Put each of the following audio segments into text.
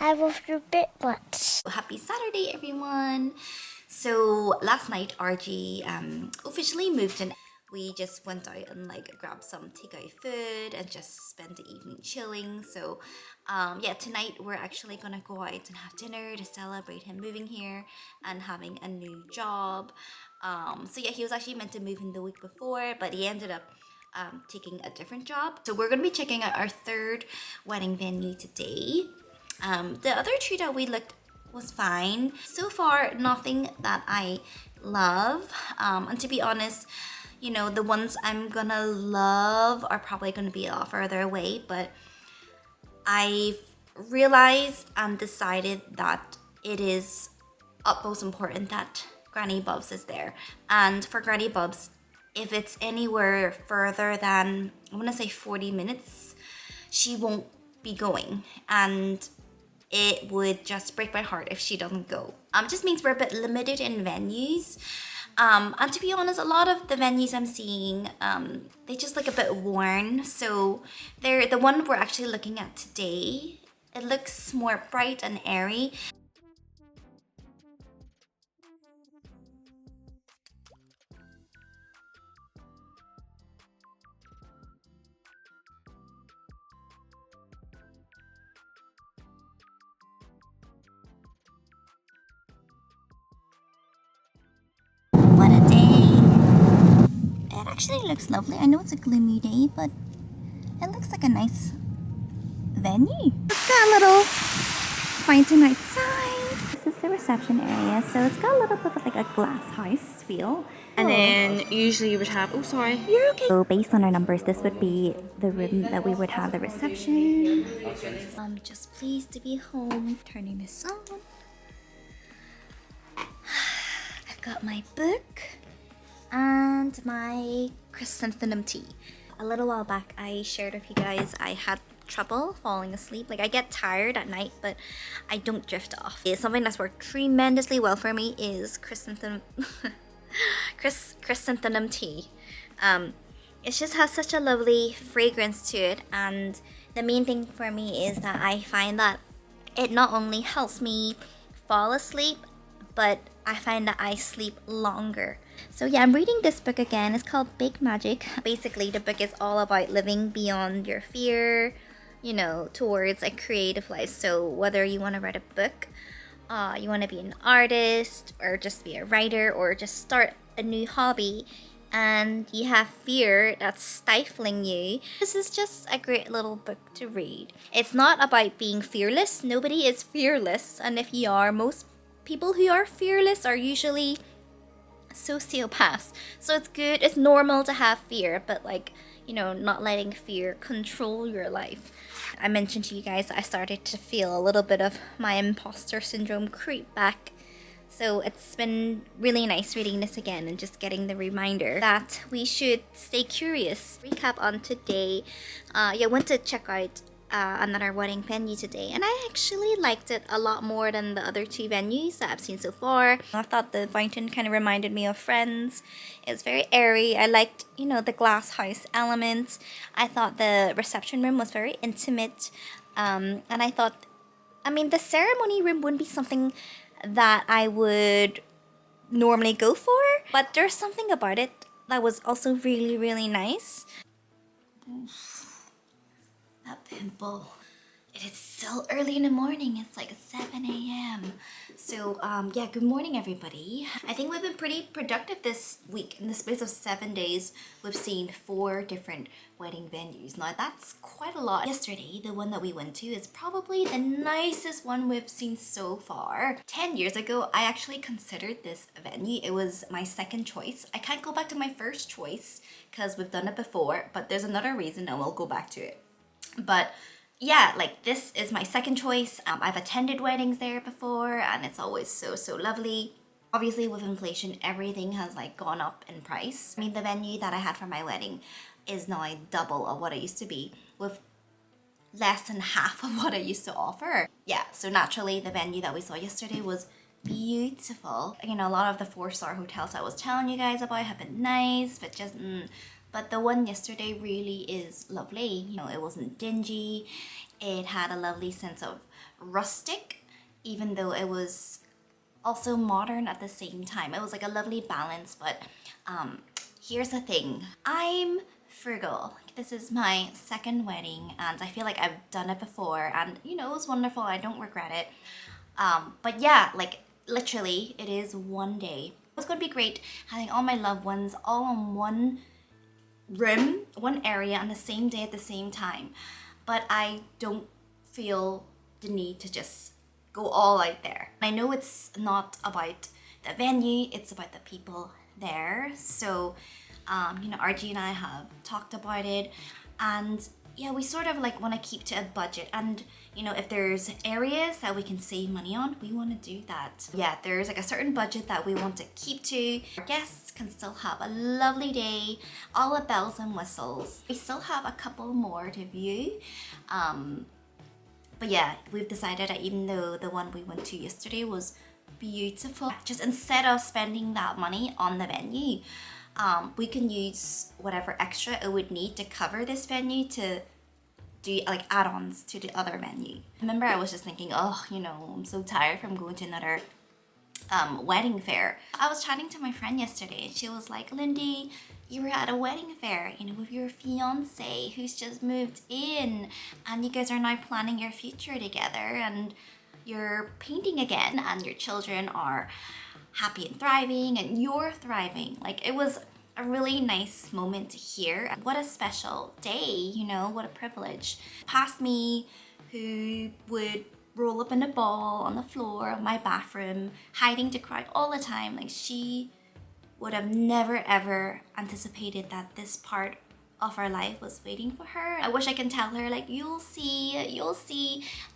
I was a bit much. Happy Saturday, everyone! So last night, RG officially moved in. We just went out and like grabbed some takeout food and just spent the evening chilling. So yeah, tonight we're actually gonna go out and have dinner to celebrate him moving here and having a new job. So yeah, he was actually meant to move in the week before, but he ended up taking a different job. So we're gonna be checking out our third wedding venue today. The other two that we looked was fine. So far, nothing that I love. And to be honest, you know, the ones I'm gonna love are probably gonna be a lot further away, but I've realized and decided that it is utmost important that Granny Bubz is there. And for Granny Bubz, if it's anywhere further than, I wanna say 40 minutes, she won't be going. And it would just break my heart if she doesn't go. Just means we're a bit limited in venues. And to be honest, a lot of the venues I'm seeing, they just look a bit worn. So they're the one we're actually looking at today. It looks more bright and airy. What a day. It actually looks lovely. I know it's a gloomy day, but it looks like a nice venue. It's got a little fountain outside. This is the reception area, so it's got a little bit of like a glass house feel. And then usually you would have, oh sorry. You're okay. So based on our numbers, this would be the room that we would have the reception. I'm just pleased to be home. Turning this on. I've got my book and my chrysanthemum tea. A little while back, I shared with you guys I had trouble falling asleep. Like I get tired at night, but I don't drift off. Something that's worked tremendously well for me is chrysanthemum tea. It just has such a lovely fragrance to it, and the main thing for me is that I find that it not only helps me fall asleep, but I find that I sleep longer. So yeah, I'm reading this book again. It's called Big Magic. Basically, the book is all about living beyond your fear, you know, towards a creative life. So whether you want to write a book, you want to be an artist, or just be a writer, or just start a new hobby, and you have fear that's stifling you, this is just a great little book to read. It's not about being fearless. Nobody is fearless, and if you are, most people who are fearless are usually sociopaths. So it's good, it's normal to have fear, but like, you know, not letting fear control your life. I mentioned to you guys I started to feel a little bit of my imposter syndrome creep back. So it's been really nice reading this again and just getting the reminder that we should stay curious. Recap on today. Yeah, went to check out another wedding venue today, and I actually liked it a lot more than the other two venues that I've seen so far. I thought the fountain kind of reminded me of Friends. It's very airy. I liked, you know, the glass house elements. I thought the reception room was very intimate, and I thought, I mean, the ceremony room wouldn't be something that I would normally go for, but there's something about it that was also really, really nice. That pimple. It is still early in the morning. It's like 7 a.m. So yeah, good morning everybody. I think we've been pretty productive this week. In the space of 7 days, we've seen 4 different wedding venues. Now that's quite a lot. Yesterday, the one that we went to is probably the nicest one we've seen so far. 10 years ago, I actually considered this venue. It was my second choice. I can't go back to my first choice because we've done it before, but there's another reason and we'll go back to it. But yeah, like this is my second choice. I've attended weddings there before and it's always so lovely. Obviously with inflation, everything has like gone up in price. I mean, the venue that I had for my wedding is now double of what it used to be, with less than half of what I used to offer. Yeah, so naturally the venue that we saw yesterday was beautiful. You know, a lot of the 4-star hotels I was telling you guys about have been nice, but just But the one yesterday really is lovely. You know, it wasn't dingy. It had a lovely sense of rustic, even though it was also modern at the same time. It was like a lovely balance, but here's the thing. I'm frugal. This is my second wedding and I feel like I've done it before and you know, it was wonderful. I don't regret it. But yeah, like literally it is one day. It's going to be great having all my loved ones all in one room, one area on the same day at the same time. But I don't feel the need to just go all out there. I know it's not about the venue, it's about the people there. So, you know, RG and I have talked about it and yeah, we sort of like want to keep to a budget and you know, if there's areas that we can save money on, we want to do that. Yeah, there's like a certain budget that we want to keep to. Our guests can still have a lovely day, all the bells and whistles. We still have a couple more to view. But yeah, we've decided that even though the one we went to yesterday was beautiful, just instead of spending that money on the venue, we can use whatever extra it would need to cover this venue to do like add-ons to the other venue. Remember, I was just thinking, oh, you know, I'm so tired from going to another wedding fair. I was chatting to my friend yesterday and she was like, Lindy, you were at a wedding fair, you know, with your fiance who's just moved in and you guys are now planning your future together and you're painting again and your children are happy and thriving and you're thriving. Like it was a really nice moment to hear. What a special day, you know, what a privilege. Past me who would roll up in a ball on the floor of my bathroom, hiding to cry all the time. Like she would have never ever anticipated that this part of our life was waiting for her. I wish I can tell her like, you'll see,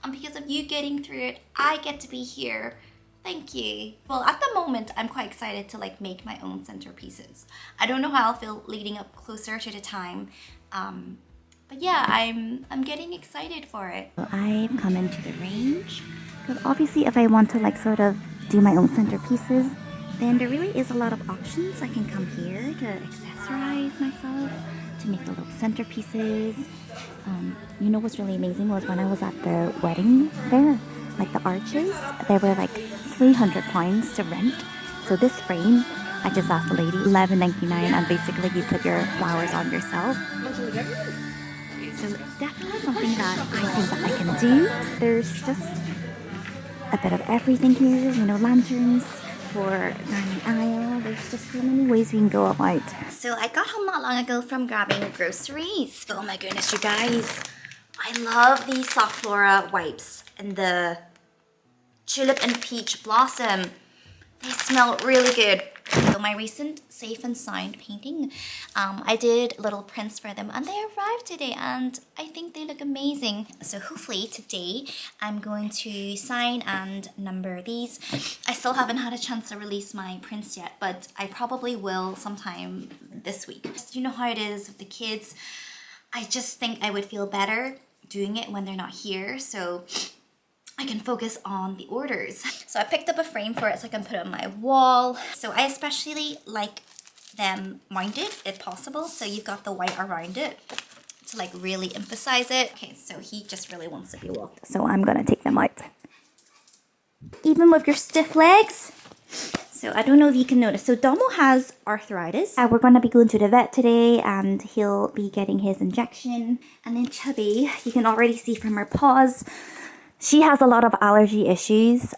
and because of you getting through it, I get to be here. Thank you. Well, at the moment, I'm quite excited to like make my own centerpieces. I don't know how I'll feel leading up closer to the time. But yeah, I'm getting excited for it. I've come into the range because obviously if I want to like sort of do my own centerpieces, then there really is a lot of options. I can come here to accessorize myself, to make the little centerpieces. You know what's really amazing was when I was at the wedding fair, like the arches, they were like £300 to rent. So this frame, I just asked the lady, $11.99, and basically you put your flowers on yourself. So definitely something that I think that I can do. There's just a bit of everything here, you know, lanterns for dining aisle. There's just so many ways we can go about. So I got home not long ago from grabbing groceries. Oh my goodness, you guys. I love these Soft Flora wipes and the tulip and peach blossom. They smell really good. So my recent Safe and Sound painting, I did little prints for them and they arrived today and I think they look amazing. So hopefully today I'm going to sign and number these. I still haven't had a chance to release my prints yet, but I probably will sometime this week. You know how it is with the kids. I just think I would feel better doing it when they're not here, so I can focus on the orders. So I picked up a frame for it so I can put it on my wall. So I especially like them mounted if possible, so you've got the white around it to like really emphasize it. Okay, so he just really wants to be walked. So I'm gonna take them out. Even with your stiff legs. So I don't know if you can notice. So Domo has arthritis. We're gonna be going to the vet today and he'll be getting his injection. And then Chubby, you can already see from her paws, she has a lot of allergy issues.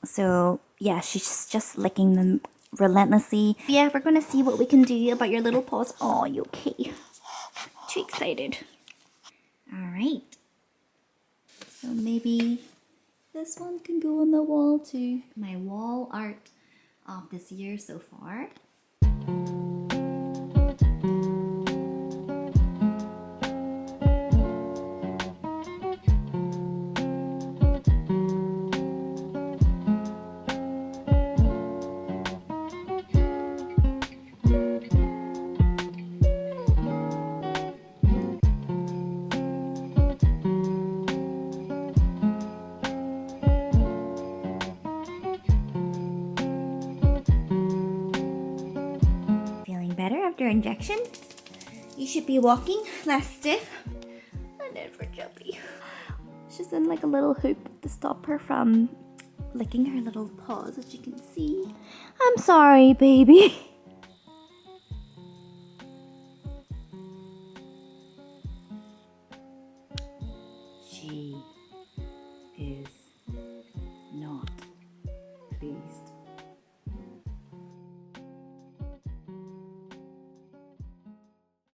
So yeah, she's just licking them relentlessly. yeah, we're gonna see what we can do about your little paws. Oh, you okay? Too excited. All right. So maybe this one can go on the wall too. My wall art of this year so far. Feeling better after injection? You should be walking less stiff. And then for Chubby, she's in like a little hoop to stop her from licking her little paws, as you can see. I'm sorry, baby.